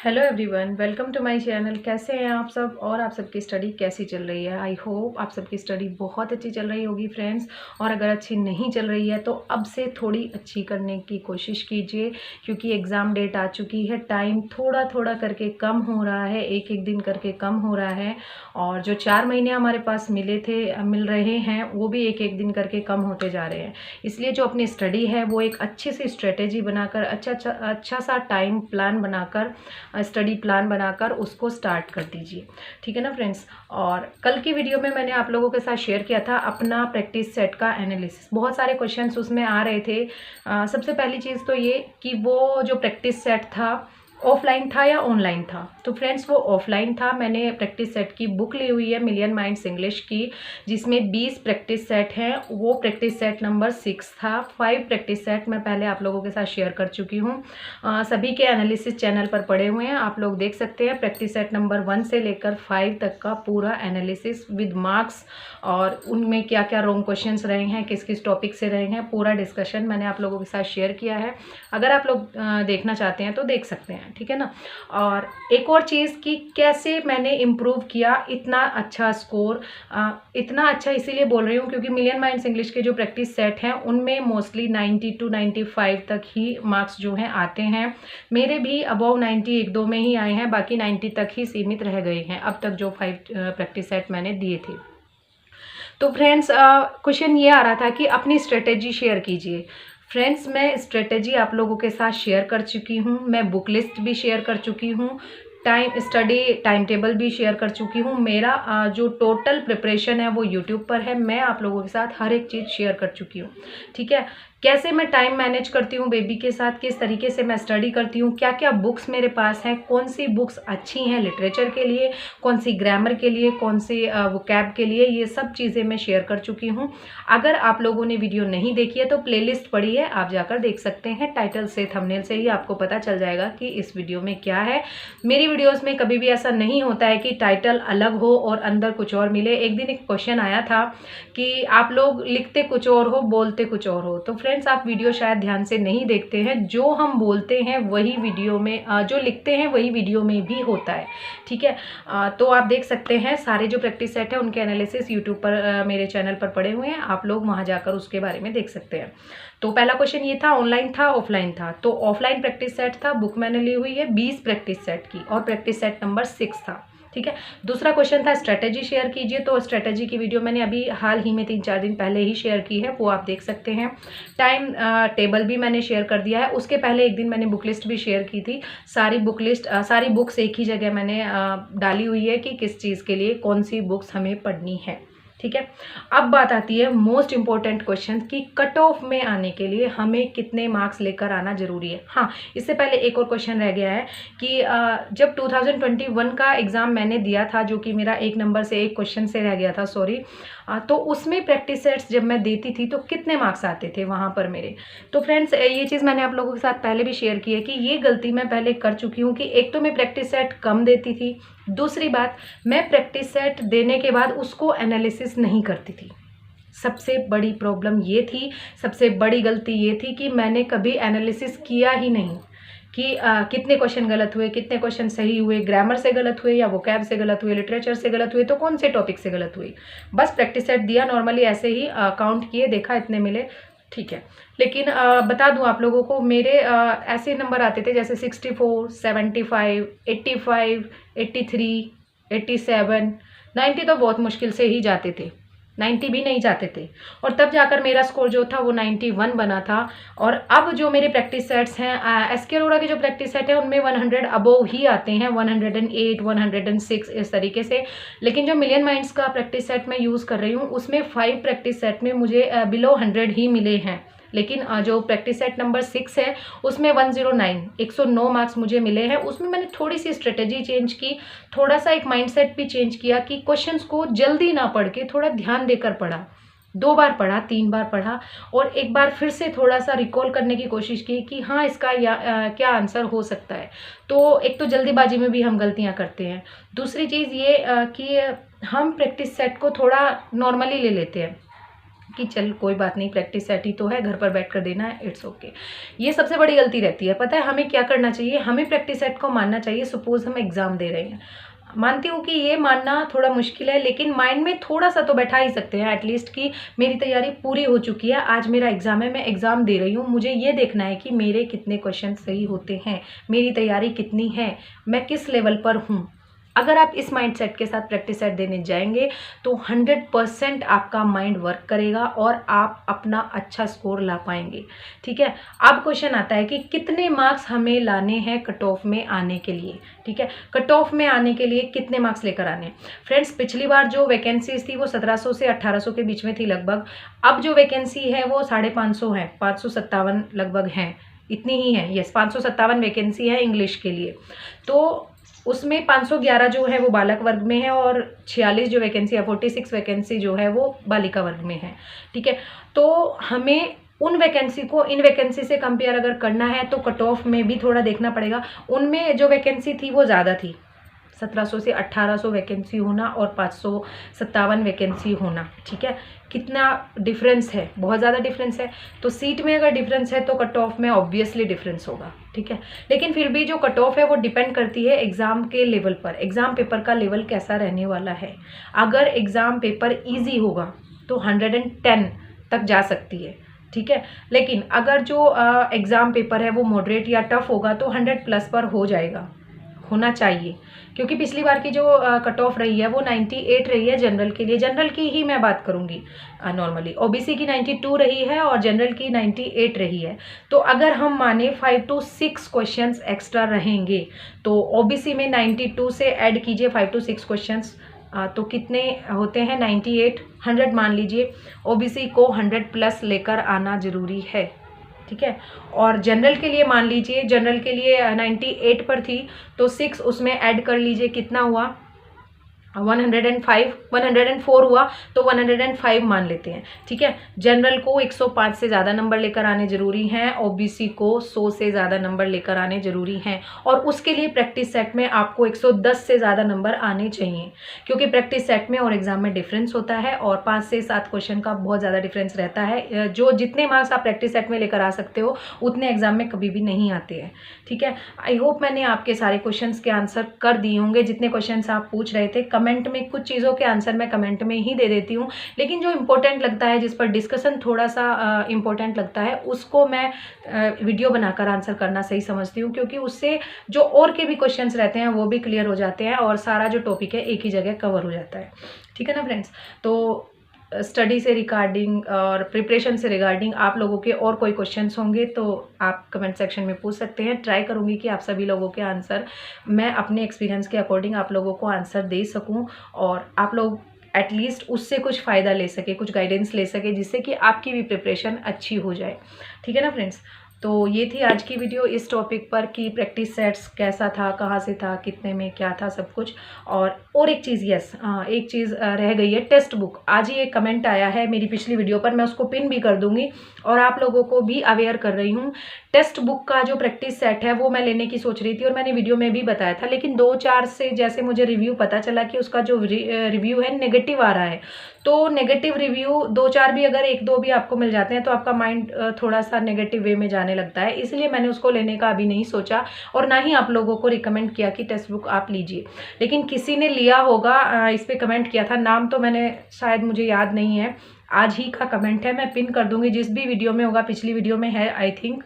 Hello everyone, welcome to my channel. कैसे हैं आप सब और आप सबकी स्टडी कैसी चल रही है। आई होप आप सबकी स्टडी बहुत अच्छी चल रही होगी फ्रेंड्स। और अगर अच्छी नहीं चल रही है तो अब से थोड़ी अच्छी करने की कोशिश कीजिए, क्योंकि एग्ज़ाम डेट आ चुकी है। टाइम थोड़ा थोड़ा करके कम हो रहा है, एक एक दिन करके कम हो रहा है। और जो 4 महीने हमारे पास मिल रहे हैं वो भी एक एक दिन करके कम होते जा रहे हैं। इसलिए जो अपनी स्टडी है वो एक अच्छी सी स्ट्रेटेजी बनाकर अच्छा सा टाइम प्लान बनाकर, स्टडी प्लान बनाकर उसको स्टार्ट कर दीजिए। ठीक है ना फ्रेंड्स। और कल की वीडियो में मैंने आप लोगों के साथ शेयर किया था अपना प्रैक्टिस सेट का एनालिसिस। बहुत सारे क्वेश्चंस उसमें आ रहे थे। सबसे पहली चीज़ तो ये कि वो जो प्रैक्टिस सेट था ऑफलाइन था या ऑनलाइन था। तो फ्रेंड्स वो ऑफलाइन था। मैंने प्रैक्टिस सेट की बुक ली हुई है, मिलियन माइंड्स इंग्लिश की, जिसमें 20 प्रैक्टिस सेट हैं। वो प्रैक्टिस सेट नंबर 6 था। 5 प्रैक्टिस सेट मैं पहले आप लोगों के साथ शेयर कर चुकी हूँ। सभी के एनालिसिस चैनल पर पड़े हुए हैं, आप लोग देख सकते हैं। प्रैक्टिस सेट नंबर 1 से लेकर 5 तक का पूरा एनालिसिस विद मार्क्स, और उनमें क्या क्या रॉन्ग क्वेश्चंस रहे हैं, किस किस टॉपिक से रहे हैं, पूरा डिस्कशन मैंने आप लोगों के साथ शेयर किया है। अगर आप लोग देखना चाहते हैं तो देख सकते हैं, ठीक है ना। और एक और चीज़ कि कैसे मैंने इम्प्रूव किया इतना अच्छा स्कोर। इतना अच्छा इसीलिए बोल रही हूँ क्योंकि मिलियन माइंड्स इंग्लिश के जो प्रैक्टिस सेट हैं उनमें मोस्टली 90 to 95 तक ही मार्क्स जो हैं आते हैं। मेरे भी अबव 90 एक दो में ही आए हैं, बाकी 90 तक ही सीमित रह गए हैं अब तक जो 5 प्रैक्टिस सेट मैंने दिए थे। तो फ्रेंड्स क्वेश्चन ये आ रहा था कि अपनी स्ट्रेटेजी शेयर कीजिए। फ्रेंड्स मैं स्ट्रेटेजी आप लोगों के साथ शेयर कर चुकी हूँ, मैं बुक लिस्ट भी शेयर कर चुकी हूँ, टाइम टेबल भी शेयर कर चुकी हूँ। मेरा जो टोटल प्रिपरेशन है वो यूट्यूब पर है। मैं आप लोगों के साथ हर एक चीज़ शेयर कर चुकी हूँ, ठीक है। कैसे मैं टाइम मैनेज करती हूँ बेबी के साथ, किस तरीके से मैं स्टडी करती हूँ, क्या क्या बुक्स मेरे पास हैं, कौन सी बुक्स अच्छी हैं लिटरेचर के लिए, कौन सी ग्रामर के लिए, कौन सी वोकैब के लिए, ये सब चीज़ें मैं शेयर कर चुकी हूँ। अगर आप लोगों ने वीडियो नहीं देखी है तो प्लेलिस्ट पड़ी है, आप जाकर देख सकते हैं। टाइटल से, थंबनेल से ही आपको पता चल जाएगा कि इस वीडियो में क्या है। मेरी वीडियोज़ में कभी भी ऐसा नहीं होता है कि टाइटल अलग हो और अंदर कुछ और मिले। एक दिन एक क्वेश्चन आया था कि आप लोग लिखते कुछ और हो, बोलते कुछ और हो। तो फ्रेंड्स आप वीडियो शायद ध्यान से नहीं देखते हैं। जो हम बोलते हैं वही वीडियो में, जो लिखते हैं वही वीडियो में भी होता है, ठीक है। तो आप देख सकते हैं सारे जो प्रैक्टिस सेट है उनके एनालिसिस यूट्यूब पर मेरे चैनल पर पड़े हुए हैं, आप लोग वहाँ जाकर उसके बारे में देख सकते हैं। तो पहला क्वेश्चन ये था, ऑनलाइन था ऑफलाइन था। तो ऑफलाइन प्रैक्टिस सेट था, बुक मैंने ली हुई है 20 प्रैक्टिस सेट की, और प्रैक्टिस सेट नंबर 6 था, ठीक है। दूसरा क्वेश्चन था स्ट्रेटेजी शेयर कीजिए। तो स्ट्रेटेजी की वीडियो मैंने अभी हाल ही में 3-4 दिन पहले ही शेयर की है, वो आप देख सकते हैं। टाइम टेबल भी मैंने शेयर कर दिया है। उसके पहले एक दिन मैंने बुक लिस्ट भी शेयर की थी। सारी बुक्स एक ही जगह मैंने डाली हुई है कि किस चीज़ के लिए कौन सी बुक्स हमें पढ़नी है, ठीक है। अब बात आती है मोस्ट इंपॉर्टेंट क्वेश्चन कि कट ऑफ में आने के लिए हमें कितने मार्क्स लेकर आना जरूरी है। हाँ, इससे पहले एक और क्वेश्चन रह गया है कि जब 2021 का एग्ज़ाम मैंने दिया था, जो कि मेरा एक नंबर से एक क्वेश्चन से रह गया था, सॉरी, तो उसमें प्रैक्टिस सेट्स जब मैं देती थी तो कितने मार्क्स आते थे वहाँ पर मेरे। तो फ्रेंड्स ये चीज़ मैंने आप लोगों के साथ पहले भी शेयर की है कि ये गलती मैं पहले कर चुकी हूँ कि एक तो मैं प्रैक्टिस सेट कम देती थी, दूसरी बात मैं प्रैक्टिस सेट देने के बाद उसको एनालिसिस नहीं करती थी। सबसे बड़ी प्रॉब्लम ये थी, सबसे बड़ी गलती ये थी कि मैंने कभी एनालिसिस किया ही नहीं कि कितने क्वेश्चन गलत हुए, कितने क्वेश्चन सही हुए, ग्रामर से गलत हुए या वोकैब से गलत हुए, लिटरेचर से गलत हुए, तो कौन से टॉपिक से गलत हुई। बस प्रैक्टिस सेट दिया, नॉर्मली ऐसे ही काउंट किए, देखा इतने मिले, ठीक है। लेकिन बता दूं आप लोगों को, मेरे ऐसे नंबर आते थे जैसे 64, 75, 85, 83, 87, 90 तो बहुत मुश्किल से ही जाते थे, 90 भी नहीं जाते थे। और तब जाकर मेरा स्कोर जो था वो 91 बना था। और अब जो मेरे प्रैक्टिस सेट्स हैं, एसके अरोड़ा के जो प्रैक्टिस सेट है उनमें 100 अबोव ही आते हैं, 108, 106 इस तरीके से। लेकिन जो मिलियन माइंड्स का प्रैक्टिस सेट मैं यूज़ कर रही हूँ उसमें 5 प्रैक्टिस सेट में मुझे बिलो 100 ही मिले हैं। लेकिन जो प्रैक्टिस सेट नंबर 6 है उसमें 109 मार्क्स मुझे मिले हैं। उसमें मैंने थोड़ी सी स्ट्रेटेजी चेंज की, थोड़ा सा एक माइंडसेट भी चेंज किया कि क्वेश्चंस को जल्दी ना पढ़ के थोड़ा ध्यान देकर पढ़ा। 2 बार पढ़ा, 3 बार पढ़ा, और एक बार फिर से थोड़ा सा रिकॉल करने की कोशिश की कि हाँ इसका क्या आंसर हो सकता है। तो एक तो जल्दीबाजी में भी हम गलतियाँ करते हैं। दूसरी चीज़ ये कि हम प्रैक्टिस सेट को थोड़ा नॉर्मली ले लेते हैं कि चल कोई बात नहीं, प्रैक्टिस सेट ही तो है, घर पर बैठ कर देना है, इट्स ओके। ये सबसे बड़ी गलती रहती है। पता है हमें क्या करना चाहिए, हमें प्रैक्टिस सेट को मानना चाहिए। सपोज हम एग्ज़ाम दे रहे हैं, मानती हूँ कि ये मानना थोड़ा मुश्किल है, लेकिन माइंड में थोड़ा सा तो बैठा ही सकते हैं एटलीस्ट कि मेरी तैयारी पूरी हो चुकी है, आज मेरा एग्ज़ाम है, मैं एग्ज़ाम दे रही हूँ, मुझे ये देखना है कि मेरे कितने क्वेश्चन सही होते हैं, मेरी तैयारी कितनी है, मैं किस लेवल पर हूँ। अगर आप इस माइंड सेट के साथ प्रैक्टिस सेट देने जाएंगे तो 100% आपका माइंड वर्क करेगा और आप अपना अच्छा स्कोर ला पाएंगे। ठीक है, अब क्वेश्चन आता है कि कितने मार्क्स हमें लाने हैं कट ऑफ में आने के लिए। ठीक है, कट ऑफ में आने के लिए कितने मार्क्स लेकर आने। फ्रेंड्स, पिछली बार जो वैकेंसीज थी वो 1700 से 1800 के बीच में थी लगभग। अब जो वैकेंसी है वो 550 है, 557 लगभग हैं, इतनी ही है। यस, 557 वैकेंसी है इंग्लिश के लिए। तो उसमें 511 जो है वो बालक वर्ग में है और 46 जो वैकेंसी है, 46 वैकेंसी जो है वो बालिका वर्ग में है। ठीक है, तो हमें उन वैकेंसी को इन वैकेंसी से कंपेयर अगर करना है तो कट ऑफ में भी थोड़ा देखना पड़ेगा। उनमें जो वैकेंसी थी वो ज़्यादा थी, 1700 से 1800 वैकेंसी होना और 557 वैकेंसी होना। ठीक है, कितना डिफरेंस है, बहुत ज़्यादा डिफरेंस है। तो सीट में अगर डिफरेंस है तो कट ऑफ में ऑब्वियसली डिफरेंस होगा। ठीक है, लेकिन फिर भी जो कट ऑफ है वो डिपेंड करती है एग्ज़ाम के लेवल पर, एग्ज़ाम पेपर का लेवल कैसा रहने वाला है। अगर एग्ज़ाम पेपर ईजी होगा तो 110 तक जा सकती है। ठीक है, लेकिन अगर जो एग्ज़ाम पेपर है वो मॉडरेट या टफ होगा तो 100+ पर हो जाएगा, होना चाहिए। क्योंकि पिछली बार की जो कट ऑफ रही है वो 98 रही है जनरल के लिए, जनरल की ही मैं बात करूंगी। नॉर्मली ओबीसी की 92 रही है और जनरल की 98 रही है। तो अगर हम माने 5 to 6 क्वेश्चंस एक्स्ट्रा रहेंगे तो ओबीसी में 92 से ऐड कीजिए 5 to 6 क्वेश्चंस, तो कितने होते हैं 98, 100 मान लीजिए। ओबीसी को 100+ लेकर आना ज़रूरी है। ठीक है, और जनरल के लिए मान लीजिए, जनरल के लिए 98 पर थी तो 6 उसमें ऐड कर लीजिए, कितना हुआ 105, 104 हुआ तो 105 मान लेते हैं। ठीक है, जनरल को 105 से ज़्यादा नंबर लेकर आने ज़रूरी हैं, ओबीसी को 100 से ज़्यादा नंबर लेकर आने ज़रूरी हैं, और उसके लिए प्रैक्टिस सेट में आपको 110 से ज़्यादा नंबर आने चाहिए, क्योंकि प्रैक्टिस सेट में और एग्जाम में डिफरेंस होता है और 5 से 7 क्वेश्चन का बहुत ज़्यादा डिफरेंस रहता है। जो जितने मार्क्स आप प्रैक्टिस सेट में लेकर आ सकते हो उतने एग्जाम में कभी भी नहीं आते हैं। ठीक है, आई होप मैंने आपके सारे क्वेश्चन के आंसर कर दिए होंगे, जितने क्वेश्चन आप पूछ रहे थे। कमेंट में कुछ चीज़ों के आंसर मैं कमेंट में ही दे देती हूँ, लेकिन जो इम्पोर्टेंट लगता है, जिस पर डिस्कशन थोड़ा सा इम्पोर्टेंट लगता है, उसको मैं वीडियो बनाकर आंसर करना सही समझती हूँ, क्योंकि उससे जो और के भी क्वेश्चंस रहते हैं वो भी क्लियर हो जाते हैं और सारा जो टॉपिक है एक ही जगह कवर हो जाता है। ठीक है ना फ्रेंड्स, तो स्टडी से रिगार्डिंग और प्रिपरेशन से रिगार्डिंग आप लोगों के और कोई क्वेश्चंस होंगे तो आप कमेंट सेक्शन में पूछ सकते हैं। ट्राई करूंगी कि आप सभी लोगों के आंसर मैं अपने एक्सपीरियंस के अकॉर्डिंग आप लोगों को आंसर दे सकूं और आप लोग एटलीस्ट उससे कुछ फ़ायदा ले सके, कुछ गाइडेंस ले सके, जिससे कि आपकी भी प्रिपरेशन अच्छी हो जाए। ठीक है ना फ्रेंड्स, तो ये थी आज की वीडियो इस टॉपिक पर कि प्रैक्टिस सेट्स कैसा था, कहाँ से था, कितने में क्या था, सब कुछ। और एक चीज़, यस एक चीज़ रह गई है, टेक्स्ट बुक। आज ही एक कमेंट आया है मेरी पिछली वीडियो पर, मैं उसको पिन भी कर दूंगी और आप लोगों को भी अवेयर कर रही हूँ। टेक्स्ट बुक का जो प्रैक्टिस सेट है वो मैं लेने की सोच रही थी और मैंने वीडियो में भी बताया था, लेकिन 2-4 से जैसे मुझे रिव्यू पता चला कि उसका जो रिव्यू है नेगेटिव आ रहा है। तो नेगेटिव रिव्यू 2-4 भी अगर 1-2 भी आपको मिल जाते हैं तो आपका माइंड थोड़ा सा नेगेटिव वे में जाने लगता है, इसलिए मैंने उसको लेने का अभी नहीं सोचा और ना ही आप लोगों को रिकमेंड किया कि टेक्स्ट बुक आप लीजिए। लेकिन किसी ने लिया होगा, इस पर कमेंट किया था, नाम तो मैंने शायद मुझे याद नहीं है, आज ही का कमेंट है, मैं पिन कर दूंगी, जिस भी वीडियो में होगा, पिछली वीडियो में है आई थिंक।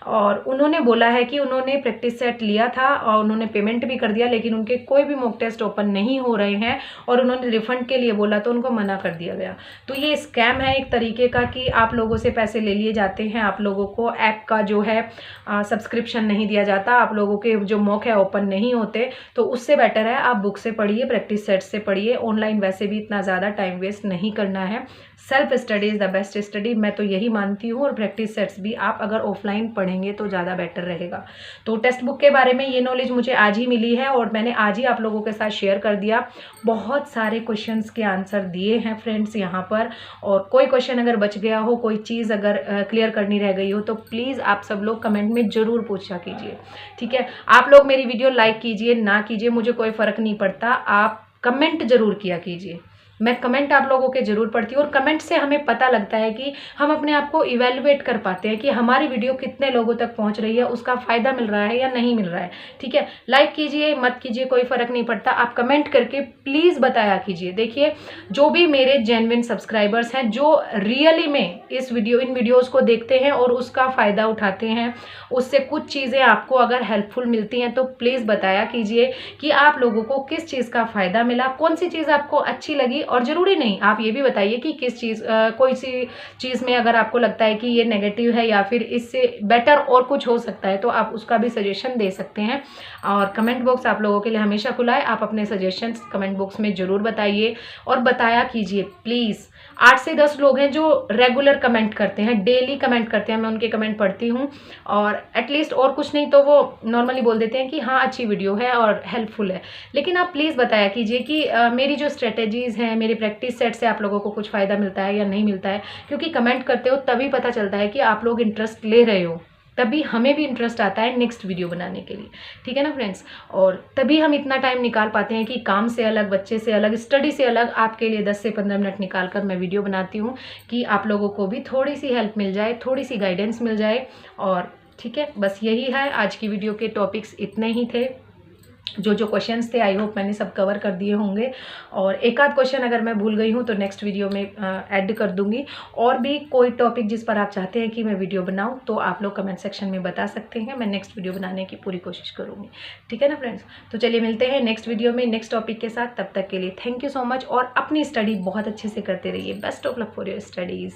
और उन्होंने बोला है कि उन्होंने प्रैक्टिस सेट लिया था और उन्होंने पेमेंट भी कर दिया, लेकिन उनके कोई भी मॉक टेस्ट ओपन नहीं हो रहे हैं और उन्होंने रिफंड के लिए बोला तो उनको मना कर दिया गया। तो ये स्कैम है एक तरीके का कि आप लोगों से पैसे ले लिए जाते हैं, आप लोगों को ऐप का जो है सब्सक्रिप्शन नहीं दिया जाता, आप लोगों के जो मॉक है ओपन नहीं होते। तो उससे बेटर है आप बुक से पढ़िए, प्रैक्टिस सेट से पढ़िए। ऑनलाइन वैसे भी इतना ज़्यादा टाइम वेस्ट नहीं करना है, self study is the best study, मैं तो यही मानती हूँ। और प्रैक्टिस सेट्स भी आप अगर ऑफलाइन पढ़ेंगे तो ज़्यादा बेटर रहेगा। तो टेक्स्ट बुक के बारे में ये नॉलेज मुझे आज ही मिली है और मैंने आज ही आप लोगों के साथ शेयर कर दिया। बहुत सारे क्वेश्चंस के आंसर दिए हैं फ्रेंड्स यहाँ पर, और कोई क्वेश्चन अगर बच गया हो, कोई चीज़ अगर क्लियर करनी रह गई हो तो प्लीज़ आप सब लोग कमेंट में ज़रूर पूछा कीजिए। ठीक है, आप लोग मेरी वीडियो लाइक कीजिए ना कीजिए मुझे कोई फ़र्क नहीं पड़ता, आप कमेंट ज़रूर किया कीजिए। मैं कमेंट आप लोगों के ज़रूर पढ़ती हूँ और कमेंट से हमें पता लगता है कि हम अपने आप को इवेलुएट कर पाते हैं कि हमारी वीडियो कितने लोगों तक पहुँच रही है, उसका फ़ायदा मिल रहा है या नहीं मिल रहा है। ठीक है, लाइक कीजिए मत कीजिए कोई फ़र्क नहीं पड़ता, आप कमेंट करके प्लीज़ बताया कीजिए। देखिए, जो भी मेरे जेन्युइन सब्सक्राइबर्स हैं, जो रियली में इन वीडियोज़ को देखते हैं और उसका फ़ायदा उठाते हैं, उससे कुछ चीज़ें आपको अगर हेल्पफुल मिलती हैं तो प्लीज़ बताया कीजिए कि आप लोगों को किस चीज़ का फ़ायदा मिला, कौन सी चीज़ आपको अच्छी लगी। और ज़रूरी नहीं, आप ये भी बताइए कि किस चीज़ कोई सी चीज़ में अगर आपको लगता है कि ये नेगेटिव है या फिर इससे बेटर और कुछ हो सकता है, तो आप उसका भी सजेशन दे सकते हैं। और कमेंट बॉक्स आप लोगों के लिए हमेशा खुला है, आप अपने सजेशंस कमेंट बॉक्स में ज़रूर बताइए और बताया कीजिए प्लीज़। 8 से 10 लोग हैं जो रेगुलर कमेंट करते हैं, डेली कमेंट करते हैं, मैं उनके कमेंट पढ़ती हूँ और एटलीस्ट और कुछ नहीं तो वो नॉर्मली बोल देते हैं कि हाँ अच्छी वीडियो है और हेल्पफुल है। लेकिन आप प्लीज़ बताया कीजिए कि मेरी जो स्ट्रेटेजीज़ हैं, मेरे प्रैक्टिस सेट से आप लोगों को कुछ फ़ायदा मिलता है या नहीं मिलता है, क्योंकि कमेंट करते हो तभी पता चलता है कि आप लोग इंटरेस्ट ले रहे हो, तभी हमें भी इंटरेस्ट आता है नेक्स्ट वीडियो बनाने के लिए। ठीक है ना फ्रेंड्स, और तभी हम इतना टाइम निकाल पाते हैं कि काम से अलग, बच्चे से अलग, स्टडी से अलग आपके लिए 10 से 15 मिनट निकाल कर मैं वीडियो बनाती हूँ कि आप लोगों को भी थोड़ी सी हेल्प मिल जाए, थोड़ी सी गाइडेंस मिल जाए। और ठीक है, बस यही है आज की वीडियो के टॉपिक्स, इतने ही थे। जो क्वेश्चंस थे आई होप मैंने सब कवर कर दिए होंगे, और एक आध क्वेश्चन अगर मैं भूल गई हूँ तो नेक्स्ट वीडियो में ऐड कर दूंगी। और भी कोई टॉपिक जिस पर आप चाहते हैं कि मैं वीडियो बनाऊं तो आप लोग कमेंट सेक्शन में बता सकते हैं, मैं नेक्स्ट वीडियो बनाने की पूरी कोशिश करूँगी। ठीक है ना फ्रेंड्स, तो चलिए मिलते हैं नेक्स्ट वीडियो में नेक्स्ट टॉपिक के साथ। तब तक के लिए थैंक यू सो मच और अपनी स्टडी बहुत अच्छे से करते रहिए। Best of luck for your studies.